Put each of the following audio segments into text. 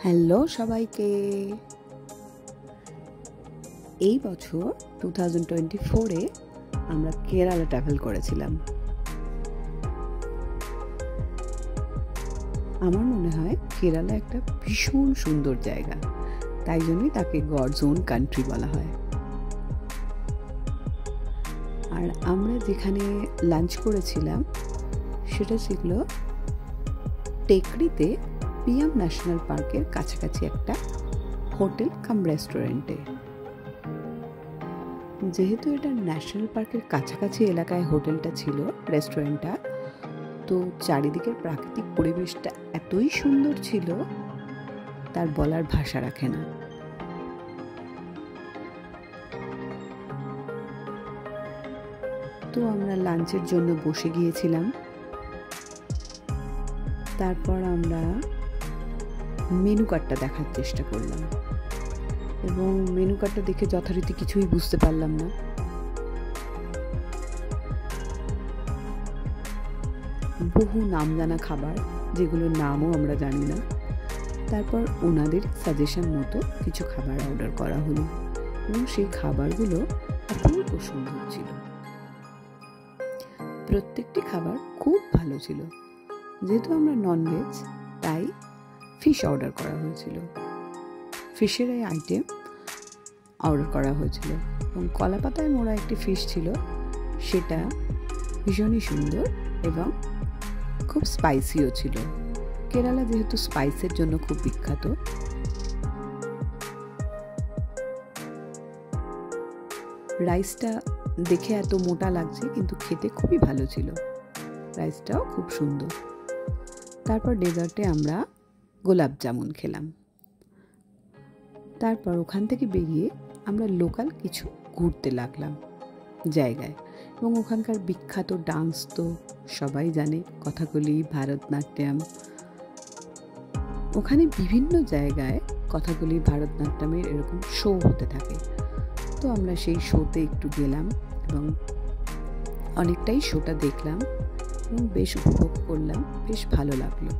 Hello সবাইকে। এই বছর 2024-এ আমরা কেরালা ট্রাভেল করেছিলাম। আমার মনে হয় কেরালা একটা ভীষণ সুন্দর জায়গা, তাই জন্যই তাকে গডস ওন কান্ট্রি বলা হয়। আর আমরা যেখানে লাঞ্চ করেছিলাম সেটা ছিল টেকরিতে পিয়াম ন্যাশনাল পার্কের কাছাকাছি একটা হোটেল কাম রেস্টুরেন্টে। যেহেতু এটা ন্যাশনাল পার্কের কাছাকাছি এলাকায় হোটেলটা ছিল, রেস্টুরেন্টটা, তো চারিদিকের প্রাকৃতিক পরিবেশটা এতই সুন্দর ছিল তার বলার ভাষা রাখে না। তো আমরা লাঞ্চের জন্য বসে গিয়েছিলাম। তারপর আমরা মেনু কার্ডটা দেখার চেষ্টা করলাম এবং মেনু কার্ডটা দেখে যথারীতি কিছুই বুঝতে পারলাম না। বহু নাম জানা খাবার, যেগুলোর নামও আমরা জানি না। তারপর ওনাদের সাজেশন মতো কিছু খাবার অর্ডার করা হলো এবং সেই খাবারগুলো অপূর্ব সুন্দর ছিল। প্রত্যেকটি খাবার খুব ভালো ছিল। যেহেতু আমরা ননভেজ, তাই ফিশ অর্ডার করা হয়েছিল। ফিশের এই আইটেম অর্ডার করা হয়েছিল এবং কলাপাতায় মোড়া একটি ফিশ ছিল, সেটা ভীষণই সুন্দর এবং খুব স্পাইসিও ছিল। কেরালা যেহেতু স্পাইসের জন্য খুব বিখ্যাত। রাইসটা দেখে এত মোটা লাগছে কিন্তু খেতে খুবই ভালো ছিল, রাইসটাও খুব সুন্দর। তারপর ডেজার্টে আমরা গোলাপ জামুন খেলাম। তারপর ওখান থেকে বেরিয়ে আমরা লোকাল কিছু ঘুরতে লাগলাম জায়গায়, এবং ওখানকার বিখ্যাত ডান্স তো সবাই জানে, কথাকলি, ভারতনাট্যম। ওখানে বিভিন্ন জায়গায় কথাকলি, ভারতনাট্যমের এরকম শো হতে থাকে। তো আমরা সেই শোতে একটু গেলাম এবং অনেকটাই শোটা দেখলাম এবং বেশ উপভোগ করলাম, বেশ ভালো লাগলো।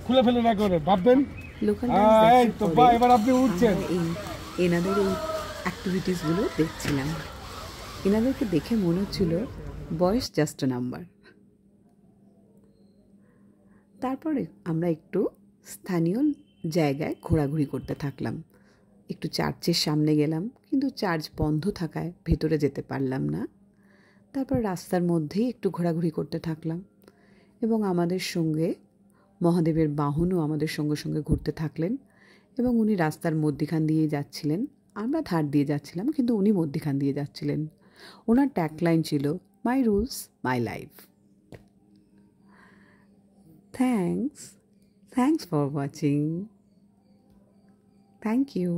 খুলে ফেলে না করে ভাববেন এবার আপনি উঠছেন। এনাদের এই অ্যাক্টিভিটিসগুলো দেখছিলাম। এনাদেরকে দেখে মনে হচ্ছিল বয়স জাস্ট নাম্বার। তারপরে আমরা একটু স্থানীয় জায়গায় ঘোরাঘুরি করতে থাকলাম। একটু চার্চের সামনে গেলাম, কিন্তু চার্চ বন্ধ থাকায় ভেতরে যেতে পারলাম না। তারপর রাস্তার মধ্যেই একটু ঘোরাঘুরি করতে থাকলাম এবং আমাদের সঙ্গে মহাদেবের বাহনও আমাদের সঙ্গে সঙ্গে ঘুরতে থাকলেন এবং উনি রাস্তার মধ্যিখান দিয়ে যাচ্ছিলেন, আমরা ধার দিয়ে যাচ্ছিলাম, কিন্তু উনি মধ্যিখান দিয়ে যাচ্ছিলেন। ওনার ট্যাগলাইন ছিল my rules my life. Thanks for watching. Thank you.